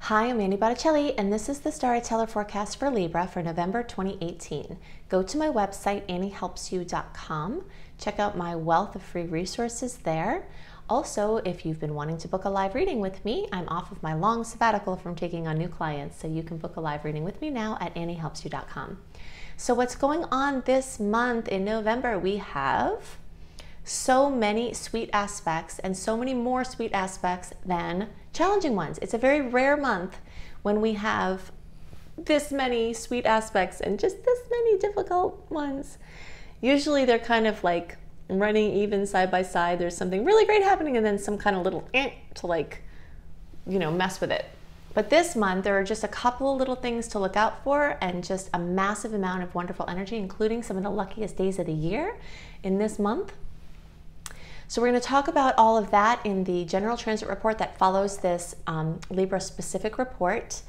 Hi, I'm Annie Botticelli, and this is the Storyteller Forecast for Libra for November 2018. Go to my website, anniehelpsyou.com. Check out my wealth of free resources there. Also, if you've been wanting to book a live reading with me, I'm off of my long sabbatical from taking on new clients, so you can book a live reading with me now at anniehelpsyou.com. So what's going on this month in November? We have so many sweet aspects and so many more sweet aspects than challenging ones. It's a very rare month when we have this many sweet aspects and just this many difficult ones. Usually they're kind of like running even side by side. There's something really great happening and then some kind of little to mess with it. But this month there are just a couple of little things to look out for and just a massive amount of wonderful energy, including some of the luckiest days of the year in this month. So we're going to talk about all of that in the general transit report that follows this Libra specific report.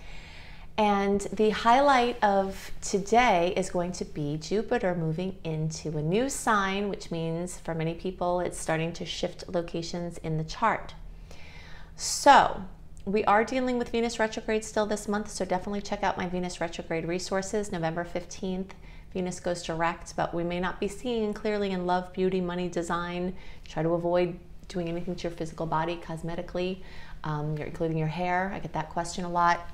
And the highlight of today is going to be Jupiter moving into a new sign, which means for many people it's starting to shift locations in the chart. So we are dealing with Venus retrograde still this month, so definitely check out my Venus retrograde resources. November 15th. Venus goes direct, but we may not be seeing clearly in love, beauty, money, design. Try to avoid doing anything to your physical body cosmetically, including your hair. I get that question a lot.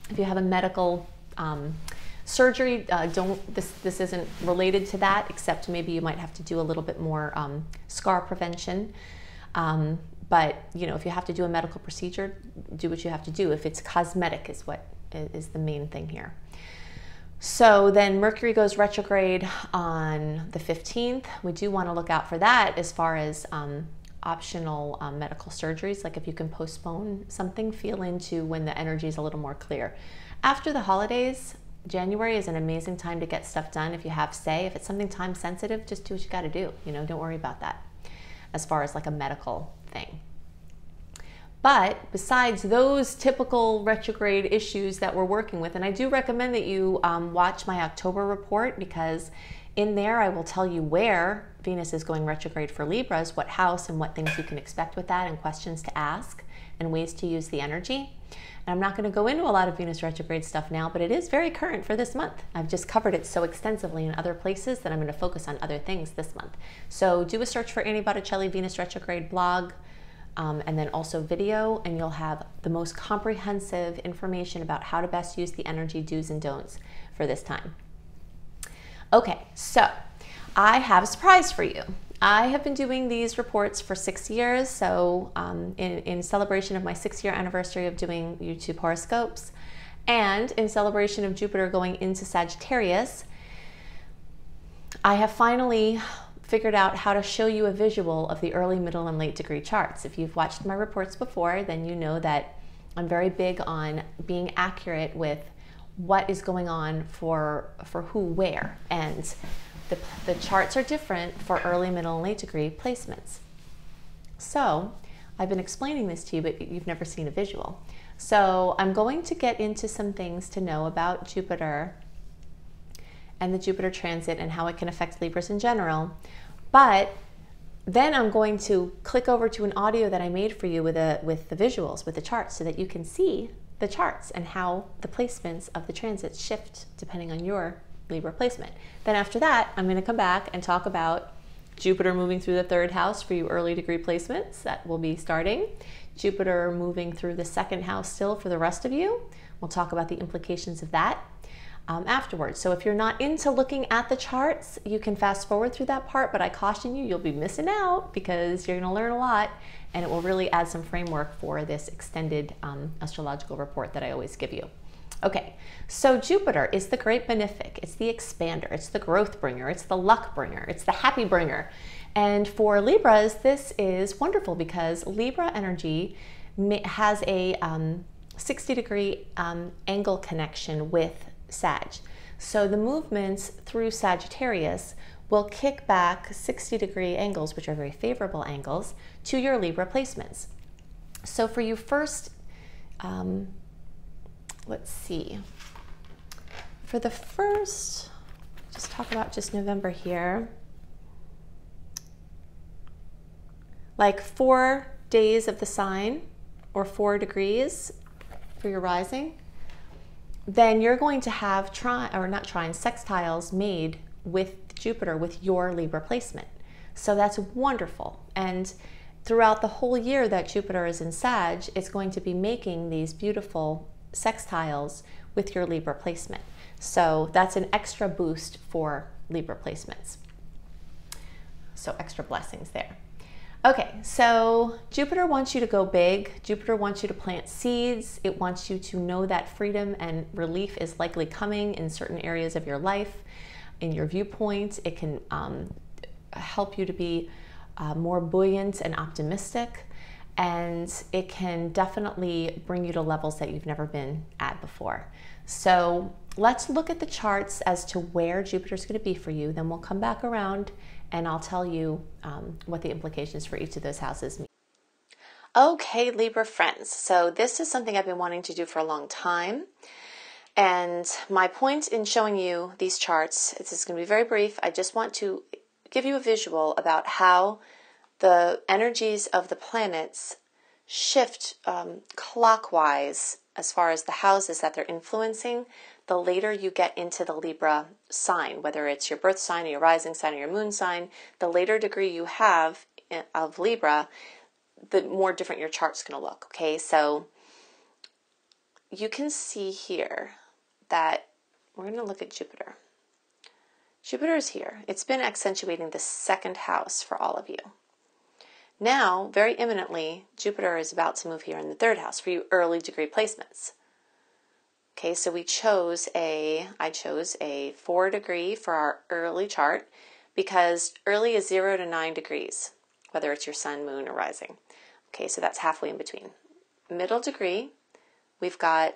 If you have a medical surgery, this isn't related to that, except maybe you might have to do a little bit more scar prevention. But if you have to do a medical procedure, do what you have to do. If it's cosmetic is what is the main thing here. So then Mercury goes retrograde on the 15th. We do want to look out for that as far as optional medical surgeries. Like if you can postpone something, feel into when the energy is a little more clear. After the holidays, January is an amazing time to get stuff done. If you have if it's something time sensitive, just do what you got to do. Don't worry about that as far as like a medical thing. But besides those typical retrograde issues that we're working with, and I do recommend that you watch my October report, because in there I will tell you where Venus is going retrograde for Libras, what house and what things you can expect with that, and questions to ask and ways to use the energy. And I'm not going to go into a lot of Venus retrograde stuff now, but it is very current for this month. I've just covered it so extensively in other places that I'm going to focus on other things this month. So do a search for Annie Botticelli Venus retrograde blog. And then also video, and you'll have the most comprehensive information about how to best use the energy, do's and don'ts for this time. Okay, so I have a surprise for you. I have been doing these reports for 6 years, so in celebration of my 6-year anniversary of doing YouTube horoscopes, and in celebration of Jupiter going into Sagittarius, I have finally figured out how to show you a visual of the early, middle, and late degree charts. If you've watched my reports before, then you know that I'm very big on being accurate with what is going on for who, where, and the charts are different for early, middle, and late degree placements. So I've been explaining this to you, but you've never seen a visual. So I'm going to get into some things to know about Jupiter and the Jupiter transit and how it can affect Libras in general. But then I'm going to click over to an audio that I made for you with the visuals, with the charts, so that you can see the charts and how the placements of the transits shift depending on your Libra placement. Then after that, I'm going to come back and talk about Jupiter moving through the 3rd house for you early degree placements. That will be starting. Jupiter moving through the 2nd house still for the rest of you. We'll talk about the implications of that afterwards. So if you're not into looking at the charts, you can fast forward through that part, but I caution you, you'll be missing out because you're going to learn a lot, and it will really add some framework for this extended astrological report that I always give you. Okay, so Jupiter is the great benefic, it's the expander, it's the growth bringer, it's the luck bringer, it's the happy bringer. And for Libras, this is wonderful because Libra energy has a 60-degree angle connection with Sag. So the movements through Sagittarius will kick back 60-degree angles, which are very favorable angles, to your Libra placements. So for you first, let's see. For the first, just talk about just November here. Like 4 days of the sign, or 4 degrees, for your rising, then you're going to have sextiles made with Jupiter with your Libra placement. So that's wonderful. And throughout the whole year that Jupiter is in Sag, it's going to be making these beautiful sextiles with your Libra placement. So that's an extra boost for Libra placements. So extra blessings there. Okay, so Jupiter wants you to go big. Jupiter wants you to plant seeds. It wants you to know that freedom and relief is likely coming in certain areas of your life, in your viewpoint. It can help you to be more buoyant and optimistic, and it can definitely bring you to levels that you've never been at before. So let's look at the charts as to where Jupiter's going to be for you. Then we'll come back around and I'll tell you what the implications for each of those houses mean. Okay, Libra friends, so this is something I've been wanting to do for a long time. And my point in showing you these charts, this is going to be very brief. I just want to give you a visual about how the energies of the planets shift clockwise as far as the houses that they're influencing the later you get into the Libra sign, whether it's your birth sign or your rising sign or your moon sign. The later degree you have of Libra, the more different your chart's going to look. Okay, so you can see here that we're going to look at Jupiter. Jupiter is here. It's been accentuating the second house for all of you. Now, very imminently, Jupiter is about to move here in the third house for you early degree placements. Okay, so I chose a 4 degree for our early chart because early is 0 to 9 degrees, whether it's your sun, moon, or rising. Okay, so that's halfway in between. Middle degree, we've got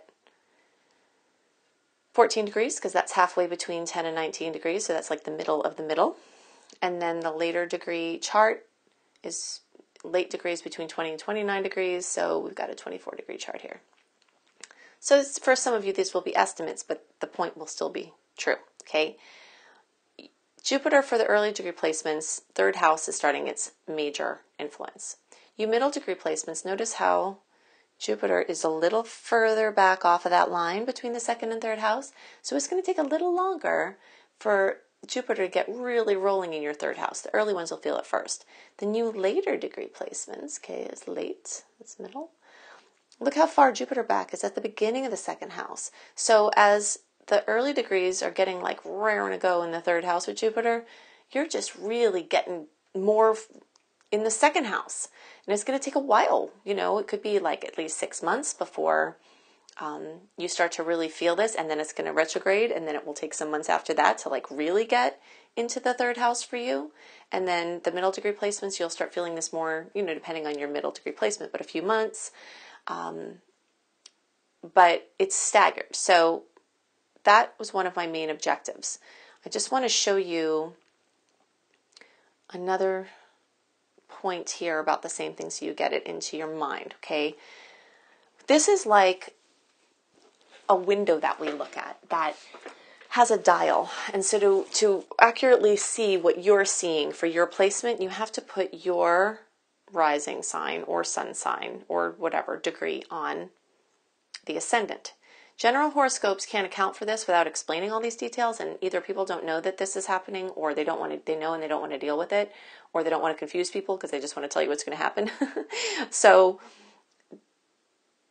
14 degrees because that's halfway between 10 and 19 degrees, so that's like the middle of the middle. And then the later degree chart is late degrees between 20 and 29 degrees, so we've got a 24 degree chart here. So for some of you, these will be estimates, but the point will still be true, okay? Jupiter for the early degree placements, third house is starting its major influence. You middle degree placements, notice how Jupiter is a little further back off of that line between the second and third house. So it's going to take a little longer for Jupiter to get really rolling in your third house. The early ones will feel it first. The new later degree placements, okay, is late, it's middle. Look how far Jupiter back is at the beginning of the second house. So as the early degrees are getting like raring to go in the third house with Jupiter, you're just really getting more in the second house. And it's going to take a while. You know, it could be like at least 6 months before you start to really feel this, and then it's going to retrograde, and then it will take some months after that to like really get into the third house for you. And then the middle degree placements, you'll start feeling this more, you know, depending on your middle degree placement, but a few months. But it's staggered. So that was one of my main objectives. I just want to show you another point here about the same thing so you get it into your mind, okay? This is like a window that we look at that has a dial. And so to accurately see what you're seeing for your placement, you have to put your rising sign or sun sign or whatever degree on the ascendant. General horoscopes can't account for this without explaining all these details, and either people don't know that this is happening, or they know and they don't want to deal with it, or they don't want to confuse people because they just want to tell you what's going to happen. So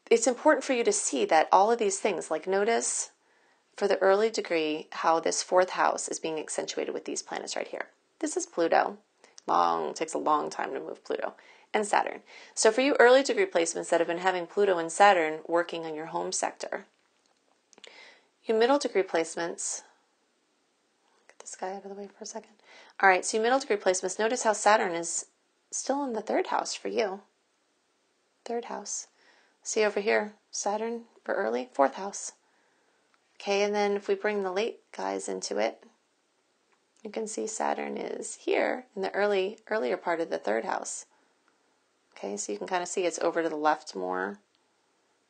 it's important for you to see that all of these things, like notice for the early degree how this fourth house is being accentuated with these planets right here. This is Pluto. Takes a long time to move Pluto, and Saturn. So for you early degree placements that have been having Pluto and Saturn working on your home sector, your middle degree placements, get this guy out of the way for a second. All right, so your middle degree placements, notice how Saturn is still in the third house for you. Third house. See over here, Saturn for early, fourth house. Okay, and then if we bring the late guys into it, you can see Saturn is here in the earlier part of the third house. Okay, so you can kind of see it's over to the left more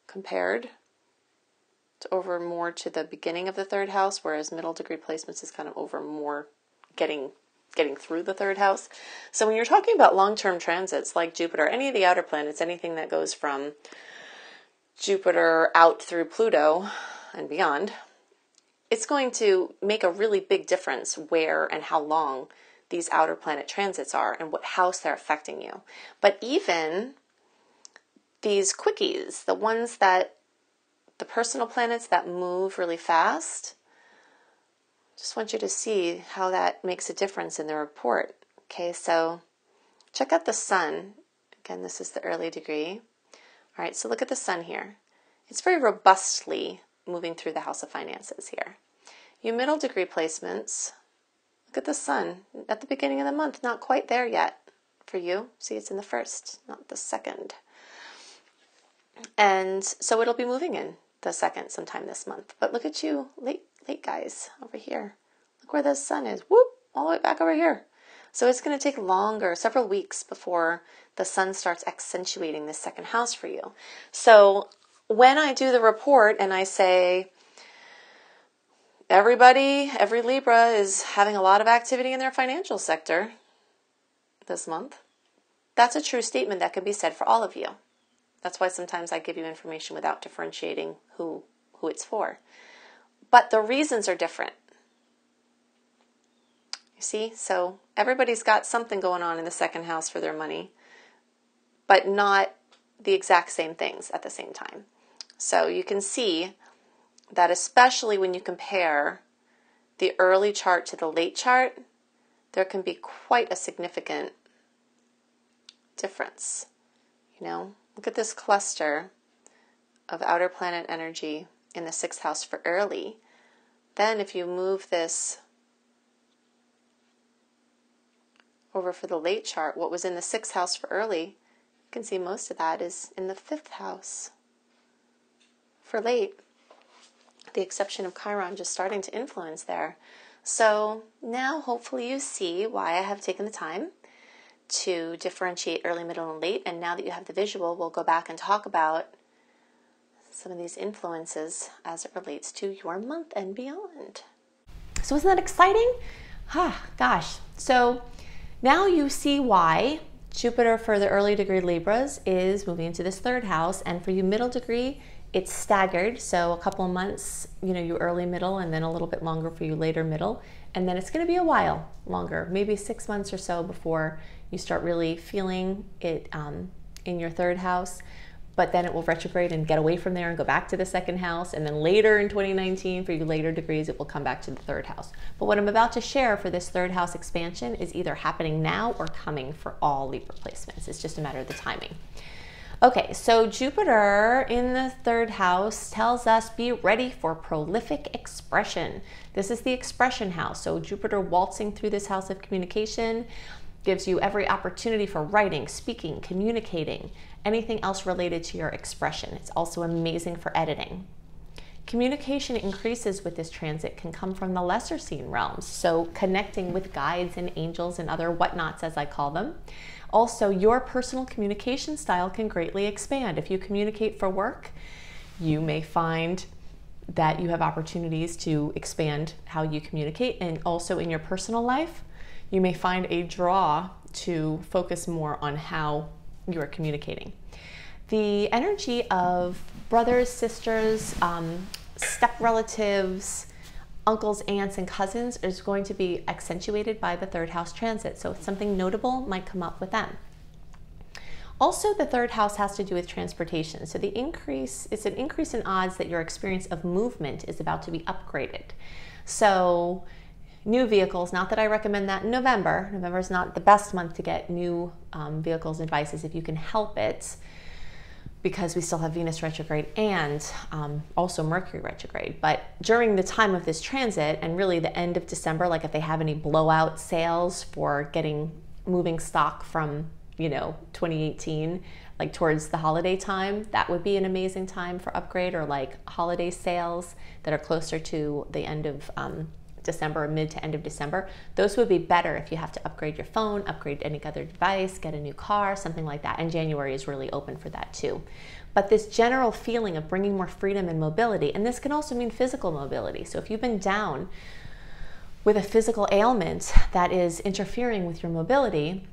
compared to over more to the beginning of the third house, whereas middle degree placements is kind of over more getting through the third house. So when you're talking about long-term transits like Jupiter, any of the outer planets, anything that goes from Jupiter out through Pluto and beyond, it's going to make a really big difference where and how long these outer planet transits are and what house they're affecting you. But even these quickies, the ones that, the personal planets that move really fast, just want you to see how that makes a difference in the report. Okay, so check out the sun. Again, this is the early degree. All right, so look at the sun here. It's very robustly moving through the house of finances here. You middle degree placements, look at the sun at the beginning of the month, not quite there yet for you. See, it's in the first, not the second. And so it'll be moving in the second sometime this month. But look at you, late guys over here. Look where the sun is. Whoop, all the way back over here. So it's going to take longer, several weeks before the sun starts accentuating this second house for you. So when I do the report and I say, every Libra is having a lot of activity in their financial sector this month, that's a true statement that can be said for all of you. That's why sometimes I give you information without differentiating who it's for. But the reasons are different. You see? So everybody's got something going on in the second house for their money, but not the exact same things at the same time. So you can see that especially when you compare the early chart to the late chart, there can be quite a significant difference. You know, look at this cluster of outer planet energy in the 6th house for early. Then if you move this over for the late chart, what was in the 6th house for early, you can see most of that is in the 5th house for late. The exception of Chiron just starting to influence there. So now hopefully you see why I have taken the time to differentiate early, middle, and late. And now that you have the visual, we'll go back and talk about some of these influences as it relates to your month and beyond. So isn't that exciting? Gosh. So now you see why Jupiter for the early degree Libras is moving into this 3rd house. And for you middle degree, it's staggered. So a couple of months, you know, you early middle, and then a little bit longer for you later middle. And then it's going to be a while longer, maybe 6 months or so before you start really feeling it in your 3rd house. But then it will retrograde and get away from there and go back to the 2nd house. And then later in 2019, for you later degrees, it will come back to the 3rd house. But what I'm about to share for this 3rd house expansion is either happening now or coming for all Libra placements. It's just a matter of the timing. Okay, so Jupiter in the 3rd house tells us be ready for prolific expression. This is the expression house. So Jupiter waltzing through this house of communication gives you every opportunity for writing, speaking, communicating, anything else related to your expression. It's also amazing for editing. Communication increases with this transit can come from the lesser seen realms. So connecting with guides and angels and other whatnots, as I call them. Also, your personal communication style can greatly expand. If you communicate for work, you may find that you have opportunities to expand how you communicate. And also in your personal life, you may find a draw to focus more on how you are communicating. The energy of brothers, sisters, step relatives, uncles, aunts, and cousins is going to be accentuated by the 3rd house transit. So something notable might come up with them. Also, the 3rd house has to do with transportation. So it's an increase in odds that your experience of movement is about to be upgraded. So new vehicles, not that I recommend that in November. November is not the best month to get new vehicles and devices if you can help it, because we still have Venus retrograde and also Mercury retrograde. But during the time of this transit and really the end of December, like if they have any blowout sales for moving stock from, you know, 2018, like towards the holiday time, that would be an amazing time for upgrade, or like holiday sales that are closer to the end of December, mid to end of December. Those would be better if you have to upgrade your phone, upgrade any other device, get a new car, something like that. And January is really open for that too. But this general feeling of bringing more freedom and mobility, and this can also mean physical mobility. So if you've been down with a physical ailment that is interfering with your mobility,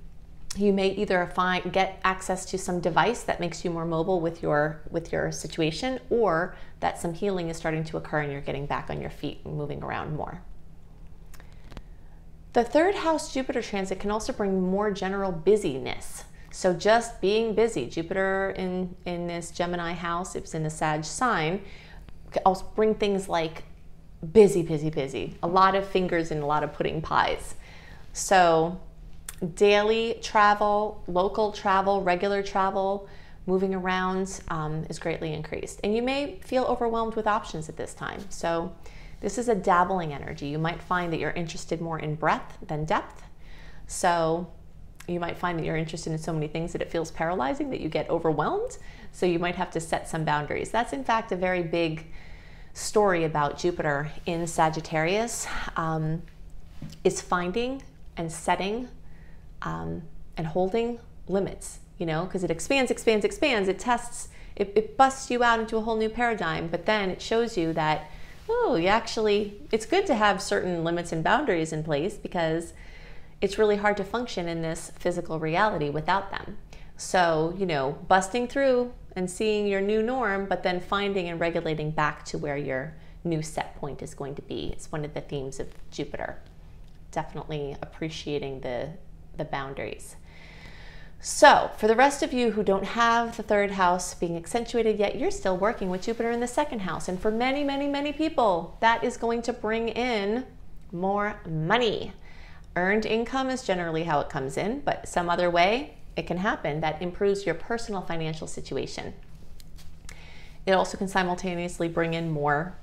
You may either get access to some device that makes you more mobile with your situation, or that some healing is starting to occur and you're getting back on your feet and moving around more. The third house Jupiter transit can also bring more general busyness. So just being busy. Jupiter in this Gemini house, it was in the Sag sign, can also bring things like busy, busy, busy. A lot of fingers and a lot of pudding pies. So daily travel, local travel, regular travel, moving around is greatly increased. And you may feel overwhelmed with options at this time. So this is a dabbling energy. You might find that you're interested more in breadth than depth. So you might find that you're interested in so many things that it feels paralyzing, that you get overwhelmed. So you might have to set some boundaries. That's in fact a very big story about Jupiter in Sagittarius, is finding and setting and holding limits, because it expands, expands, expands. It tests, it busts you out into a whole new paradigm, but then it shows you that, oh, it's good to have certain limits and boundaries in place, because it's really hard to function in this physical reality without them. So, busting through and seeing your new norm, but then finding and regulating back to where your new set point is going to be. It's one of the themes of Jupiter. Definitely appreciating the boundaries. So for the rest of you who don't have the third house being accentuated yet, you're still working with Jupiter in the second house. And for many, many, many people, that is going to bring in more money. Earned income is generally how it comes in, but some other way it can happen that improves your personal financial situation. It also can simultaneously bring in more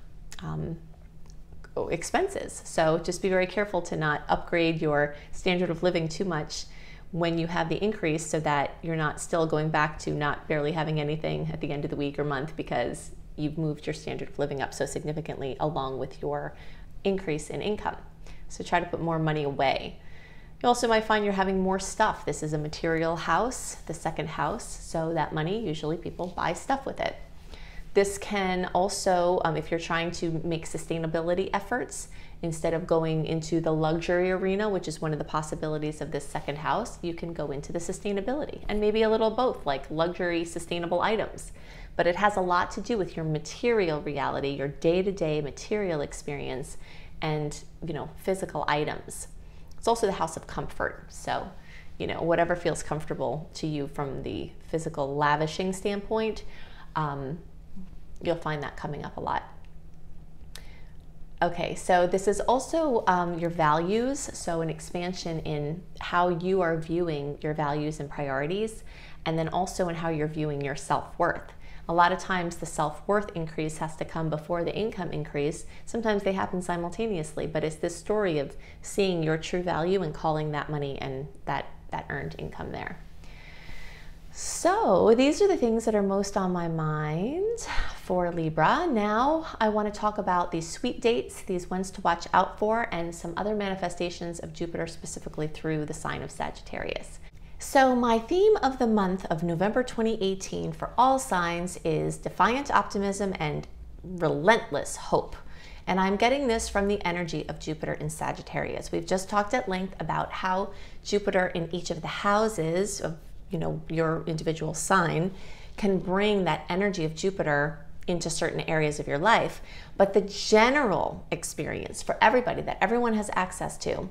expenses. So just be very careful to not upgrade your standard of living too much when you have the increase, so that you're not still going back to not barely having anything at the end of the week or month, because you've moved your standard of living up so significantly along with your increase in income. So try to put more money away. You also might find you're having more stuff. This is a material house, the second house, so that money, usually people buy stuff with it. This can also, if you're trying to make sustainability efforts, instead of going into the luxury arena, which is one of the possibilities of this second house, you can go into the sustainability, and maybe a little both, like luxury, sustainable items. But it has a lot to do with your material reality, your day-to-day material experience, and physical items. It's also the house of comfort. So, whatever feels comfortable to you from the physical lavishing standpoint, you'll find that coming up a lot. Okay, so this is also your values, so an expansion in how you are viewing your values and priorities, and then also in how you're viewing your self-worth. A lot of times the self-worth increase has to come before the income increase. Sometimes they happen simultaneously, but it's this story of seeing your true value and calling that money and that earned income there. So these are the things that are most on my mind for Libra. Now I want to talk about these sweet dates, these ones to watch out for, and some other manifestations of Jupiter specifically through the sign of Sagittarius. So my theme of the month of November 2018 for all signs is defiant optimism and relentless hope. And I'm getting this from the energy of Jupiter in Sagittarius. We've just talked at length about how Jupiter in each of the houses of your individual sign can bring that energy of Jupiter into certain areas of your life. But the general experience for everybody that everyone has access to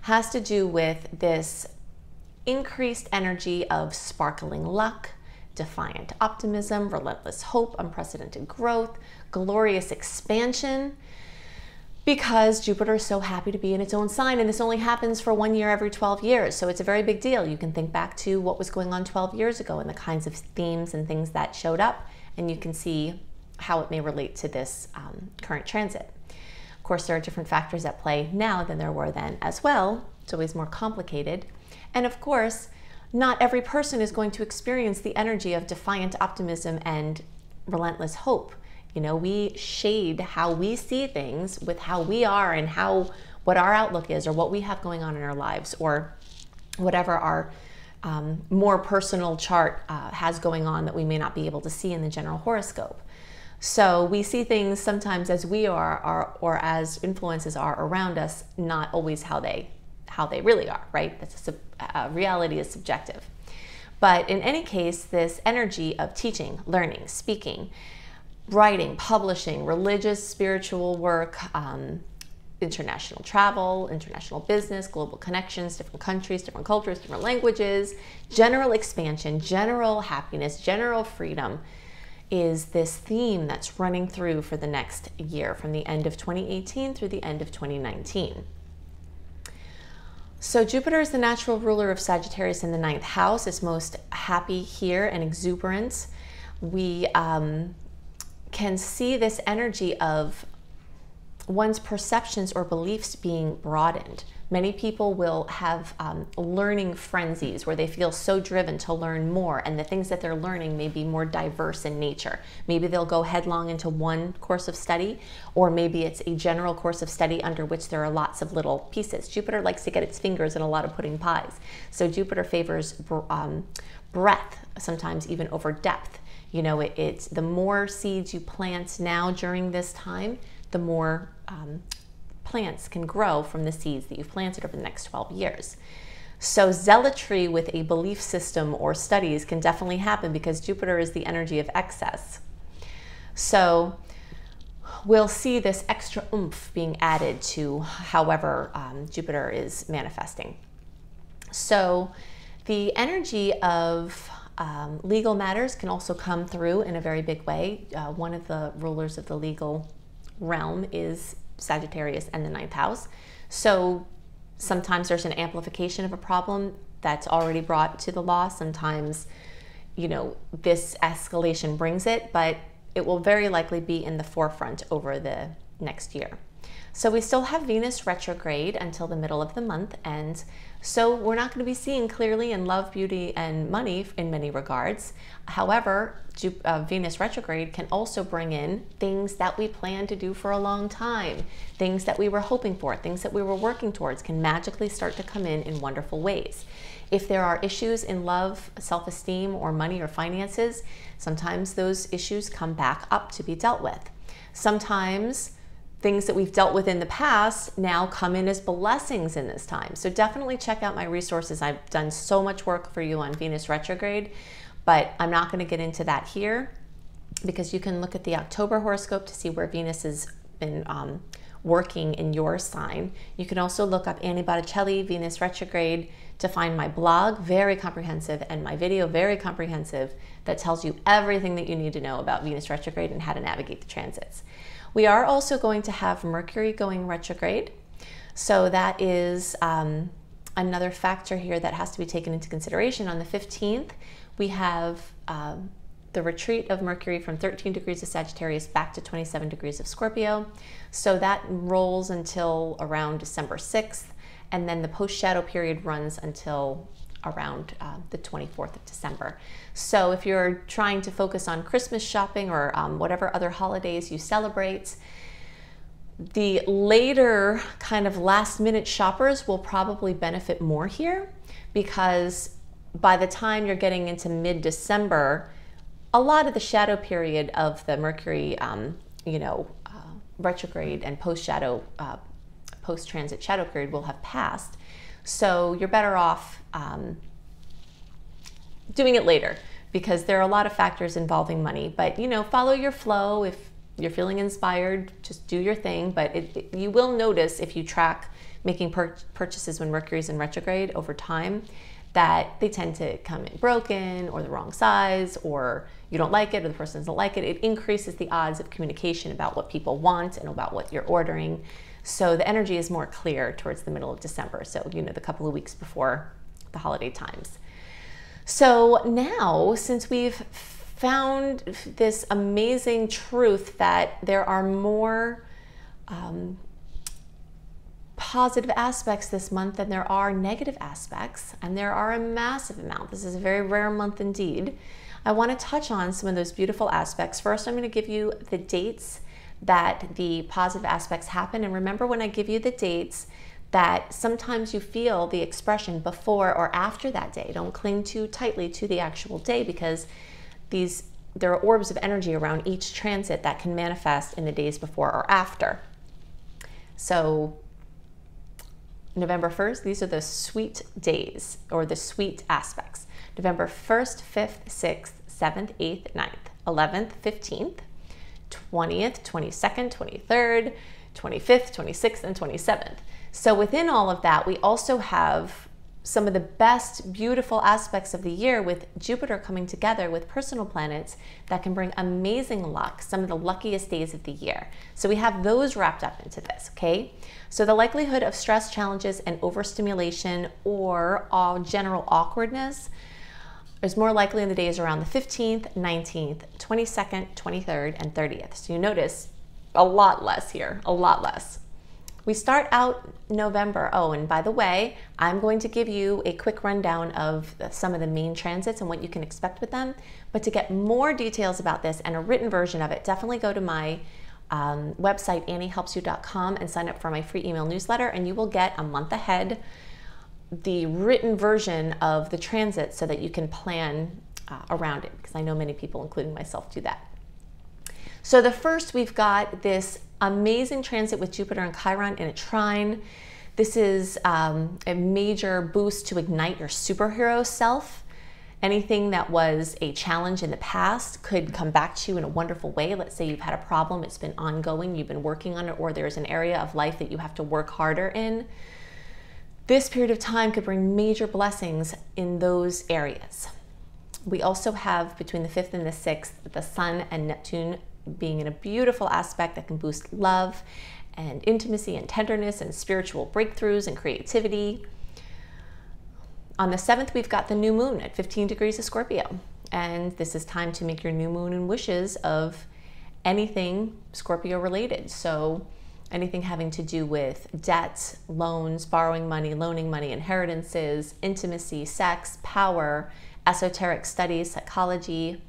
has to do with this increased energy of sparkling luck, defiant optimism, relentless hope, unprecedented growth, glorious expansion, because Jupiter is so happy to be in its own sign, and this only happens for 1 year every 12 years. So it's a very big deal. You can think back to what was going on 12 years ago and the kinds of themes and things that showed up, and you can see how it may relate to this current transit. Of course, there are different factors at play now than there were then as well. It's always more complicated. And of course, not every person is going to experience the energy of defiant optimism and relentless hope. We shade how we see things with how we are and what our outlook is, or what we have going on in our lives, or whatever our more personal chart has going on that we may not be able to see in the general horoscope. So we see things sometimes as we are, or as influences are around us, not always how they how they really are, right? Reality is subjective. But in any case, this energy of teaching, learning, speaking, writing, publishing, religious, spiritual work, international travel, international business, global connections, different countries, different cultures, different languages, general expansion, general happiness, general freedom is this theme that's running through for the next year, from the end of 2018 through the end of 2019. So Jupiter is the natural ruler of Sagittarius in the 9th house. It's most happy here and exuberant. We can see this energy of one's perceptions or beliefs being broadened. Many people will have learning frenzies where they feel so driven to learn more, and the things that they're learning may be more diverse in nature. Maybe they'll go headlong into one course of study, or maybe it's a general course of study under which there are lots of little pieces. Jupiter likes to get its fingers in a lot of pudding pies. So Jupiter favors breadth, sometimes even over depth. You know, it's the more seeds you plant now during this time, the more plants can grow from the seeds that you've planted over the next 12 years. So zealotry with a belief system or studies can definitely happen because Jupiter is the energy of excess. So we'll see this extra oomph being added to however Jupiter is manifesting. So the energy of legal matters can also come through in a very big way. One of the rulers of the legal realm is Sagittarius and the 9th house. So sometimes there's an amplification of a problem that's already brought to the law. Sometimes, you know, this escalation brings it, but it will very likely be in the forefront over the next year. So we still have Venus retrograde until the middle of the month, and so we're not going to be seeing clearly in love, beauty, and money in many regards. However, Venus retrograde can also bring in things that we planned to do for a long time, things that we were hoping for, things that we were working towards can magically start to come in wonderful ways. If there are issues in love, self-esteem, or money or finances, sometimes those issues come back up to be dealt with. Sometimes things that we've dealt with in the past now come in as blessings in this time. So definitely check out my resources. I've done so much work for you on Venus retrograde, but I'm not going to get into that here because you can look at the October horoscope to see where Venus has been working in your sign. You can also look up Annie Botticelli, Venus retrograde, to find my blog, very comprehensive, and my video, very comprehensive, that tells you everything that you need to know about Venus retrograde and how to navigate the transits. We are also going to have Mercury going retrograde. So that is another factor here that has to be taken into consideration. On the 15th, we have the retreat of Mercury from 13 degrees of Sagittarius back to 27 degrees of Scorpio. So that rolls until around December 6th, and then the post-shadow period runs until around the 24th of December. So if you're trying to focus on Christmas shopping or whatever other holidays you celebrate, the later kind of last-minute shoppers will probably benefit more here, because by the time you're getting into mid-December, a lot of the shadow period of the Mercury, retrograde and post-shadow, post-transit shadow period will have passed. So you're better off doing it later, because there are a lot of factors involving money. But, you know, follow your flow. If you're feeling inspired, just do your thing. But you will notice, if you track making purchases when Mercury's in retrograde over time, that they tend to come in broken or the wrong size, or you don't like it or the person doesn't like it. It increases the odds of communication about what people want and about what you're ordering. So the energy is more clear towards the middle of December. So, you know, the couple of weeks before the holiday times. So now, since we've found this amazing truth that there are more positive aspects this month than there are negative aspects, and there are a massive amount. This is a very rare month indeed. I want to touch on some of those beautiful aspects. First, I'm going to give you the dates that the positive aspects happen. And remember, when I give you the dates, that sometimes you feel the expression before or after that day. Don't cling too tightly to the actual day, because there are orbs of energy around each transit that can manifest in the days before or after. So November 1st, these are the sweet days or the sweet aspects. November 1st, 5th, 6th, 7th, 8th, 9th, 11th, 15th, 20th, 22nd, 23rd, 25th, 26th, and 27th. So within all of that, we also have some of the best, beautiful aspects of the year with Jupiter coming together with personal planets that can bring amazing luck, some of the luckiest days of the year. So we have those wrapped up into this, okay? So the likelihood of stress, challenges, and overstimulation or general awkwardness is more likely in the days around the 15th, 19th, 22nd, 23rd, and 30th. So you notice a lot less here, a lot less. We start out November. Oh, and by the way, I'm going to give you a quick rundown of some of the main transits and what you can expect with them. But to get more details about this and a written version of it, definitely go to my website, anniehelpsyou.com, and sign up for my free email newsletter, and you will get a month ahead the written version of the transit so that you can plan around it, because I know many people, including myself, do that. So the first, we've got this amazing transit with Jupiter and Chiron in a trine. This is a major boost to ignite your superhero self. Anything that was a challenge in the past could come back to you in a wonderful way. Let's say you've had a problem, it's been ongoing, you've been working on it, or there's an area of life that you have to work harder in. This period of time could bring major blessings in those areas. We also have between the 5th and the 6th, the Sun and Neptune being in a beautiful aspect that can boost love and intimacy and tenderness and spiritual breakthroughs and creativity. On the 7th, we've got the new moon at 15 degrees of Scorpio. And this is time to make your new moon and wishes of anything Scorpio related. So anything having to do with debt, loans, borrowing money, loaning money, inheritances, intimacy, sex, power, esoteric studies, psychology,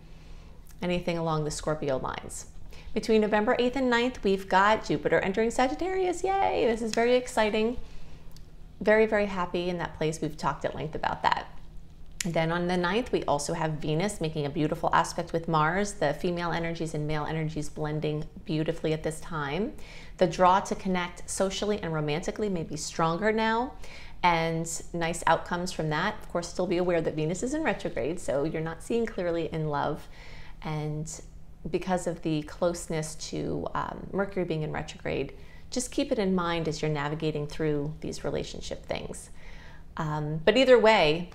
anything along the Scorpio lines. Between November 8th and 9th, we've got Jupiter entering Sagittarius. Yay! This is very exciting. Very, very happy in that place. We've talked at length about that. And then on the 9th, we also have Venus making a beautiful aspect with Mars, the female energies and male energies blending beautifully at this time. The draw to connect socially and romantically may be stronger now, and nice outcomes from that. Of course, still be aware that Venus is in retrograde, so you're not seeing clearly in love. And because of the closeness to Mercury being in retrograde, just keep it in mind as you're navigating through these relationship things. But either way,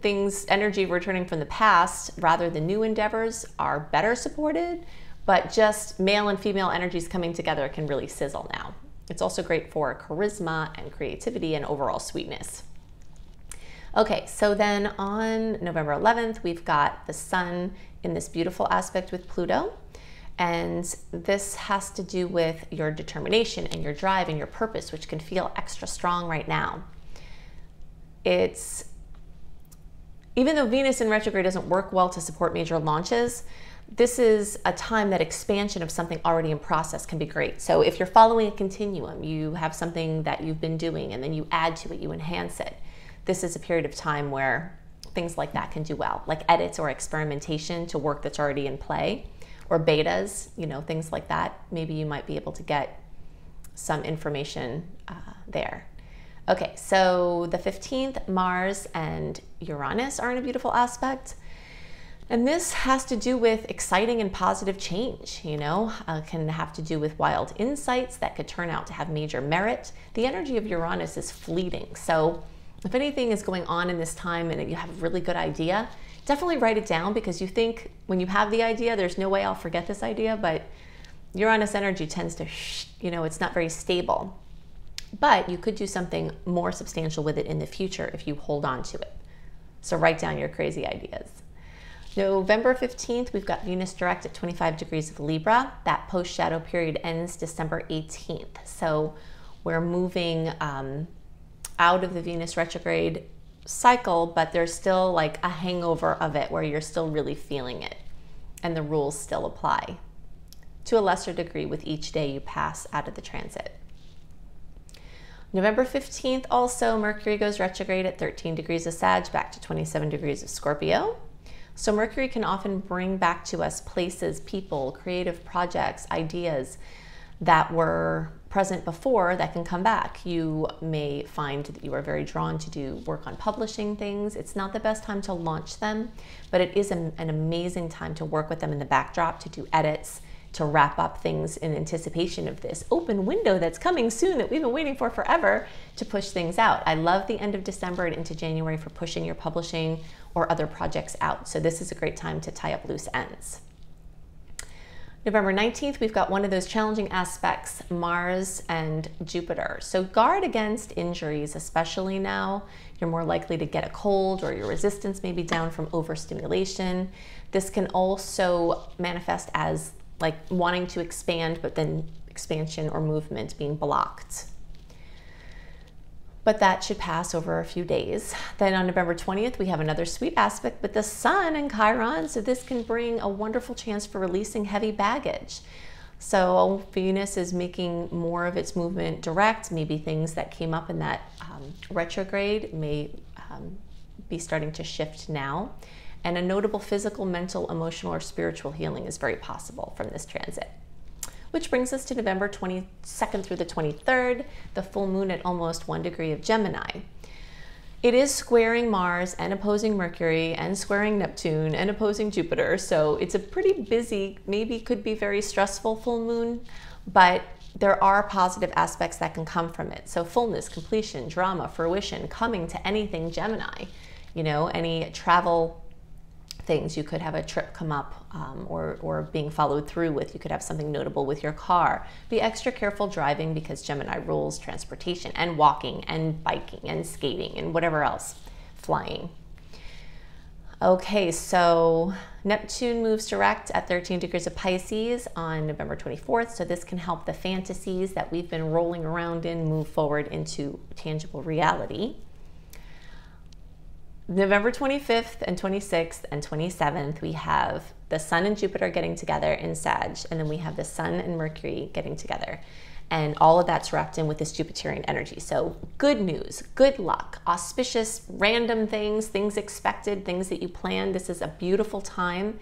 energy returning from the past rather than new endeavors are better supported, but just male and female energies coming together can really sizzle now. It's also great for charisma and creativity and overall sweetness. Okay, so then on November 11th, we've got the Sun in this beautiful aspect with Pluto. And this has to do with your determination and your drive and your purpose, which can feel extra strong right now. Even though Venus in retrograde doesn't work well to support major launches, this is a time that expansion of something already in process can be great. So if you're following a continuum, you have something that you've been doing and then you add to it, you enhance it. This is a period of time where things like that can do well, like edits or experimentation to work that's already in play, or betas, things like that. Maybe you might be able to get some information there. Okay, so the 15th, Mars and Uranus are in a beautiful aspect. And this has to do with exciting and positive change, can have to do with wild insights that could turn out to have major merit. The energy of Uranus is fleeting. So if anything is going on in this time and you have a really good idea, definitely write it down, because you think when you have the idea, there's no way I'll forget this idea, but Uranus energy tends to, it's not very stable. But you could do something more substantial with it in the future if you hold on to it. So write down your crazy ideas. November 15th, we've got Venus direct at 25 degrees of Libra. That post-shadow period ends December 18th. So we're moving out of the Venus retrograde cycle, but there's still like a hangover of it where you're still really feeling it. And the rules still apply to a lesser degree with each day you pass out of the transit. November 15th also, Mercury goes retrograde at 13 degrees of Sag, back to 27 degrees of Scorpio. So Mercury can often bring back to us places, people, creative projects, ideas that were present before that can come back. You may find that you are very drawn to do work on publishing things. It's not the best time to launch them, but it is an amazing time to work with them in the backdrop, to do edits, to wrap up things in anticipation of this open window that's coming soon that we've been waiting for forever to push things out. I love the end of December and into January for pushing your publishing or other projects out. So this is a great time to tie up loose ends. November 19th, we've got one of those challenging aspects, Mars and Jupiter. So guard against injuries, especially now. You're more likely to get a cold, or your resistance may be down from overstimulation. This can also manifest as like wanting to expand, but then expansion or movement being blocked. But that should pass over a few days. Then on November 20th, we have another sweet aspect with the Sun and Chiron, so this can bring a wonderful chance for releasing heavy baggage. So Venus is making more of its movement direct. Maybe things that came up in that retrograde may be starting to shift now. And a notable physical, mental, emotional, or spiritual healing is very possible from this transit. Which brings us to November 22nd through the 23rd, the full moon at almost 1 degree of Gemini. It is squaring Mars and opposing Mercury and squaring Neptune and opposing Jupiter. So it's a pretty busy, maybe could be very stressful full moon, but there are positive aspects that can come from it. So fullness, completion, drama, fruition, coming to anything Gemini. You know, any travel things. You could have a trip come up or being followed through with. You could have something notable with your car. Be extra careful driving because Gemini rules transportation and walking and biking and skating and whatever else, flying. Okay, so Neptune moves direct at 13 degrees of Pisces on November 24th. So this can help the fantasies that we've been rolling around in move forward into tangible reality. November 25th and 26th and 27th, we have the Sun and Jupiter getting together in Sag, and then we have the Sun and Mercury getting together. And all of that's wrapped in with this Jupiterian energy. So good news, good luck, auspicious, random things, things expected, things that you planned. This is a beautiful time.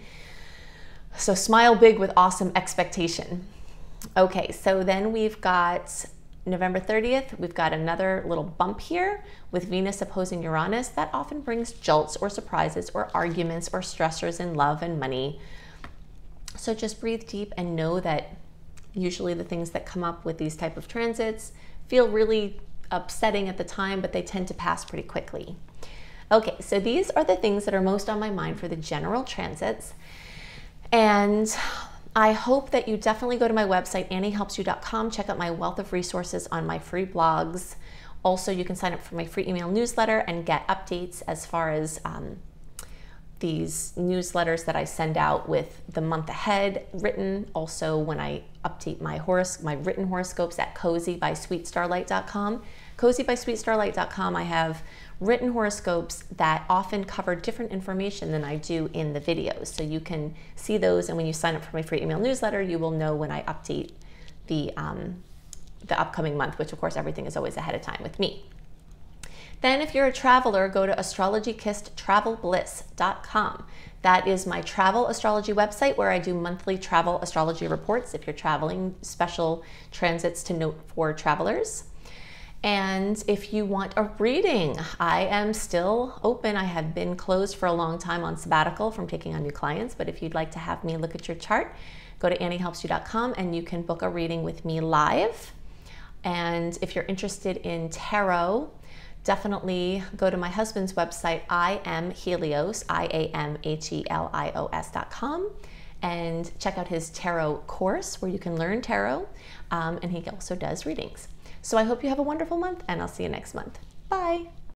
So smile big with awesome expectation. Okay, so then we've got November 30th, we've got another little bump here with Venus opposing Uranus. That often brings jolts or surprises or arguments or stressors in love and money. So just breathe deep and know that usually the things that come up with these type of transits feel really upsetting at the time, but they tend to pass pretty quickly. Okay, so these are the things that are most on my mind for the general transits. And I hope that you definitely go to my website, anniehelpsyou.com, check out my wealth of resources on my free blogs. Also, you can sign up for my free email newsletter and get updates as far as these newsletters that I send out with the month ahead written. Also, when I update my written horoscopes at cozybysweetstarlight.com. Cozybysweetstarlight.com, I have written horoscopes that often cover different information than I do in the videos. So you can see those, and when you sign up for my free email newsletter, you will know when I update the upcoming month, which of course everything is always ahead of time with me. Then if you're a traveler, go to astrologykissedtravelbliss.com. That is my travel astrology website where I do monthly travel astrology reports if you're traveling, special transits to note for travelers. And if you want a reading, I am still open. I have been closed for a long time on sabbatical from taking on new clients, but if you'd like to have me look at your chart, go to anniehelpsyou.com and you can book a reading with me live. And if you're interested in tarot, definitely go to my husband's website, IamHelios, IamHelios.com, and check out his tarot course where you can learn tarot, and he also does readings. So I hope you have a wonderful month, and I'll see you next month. Bye.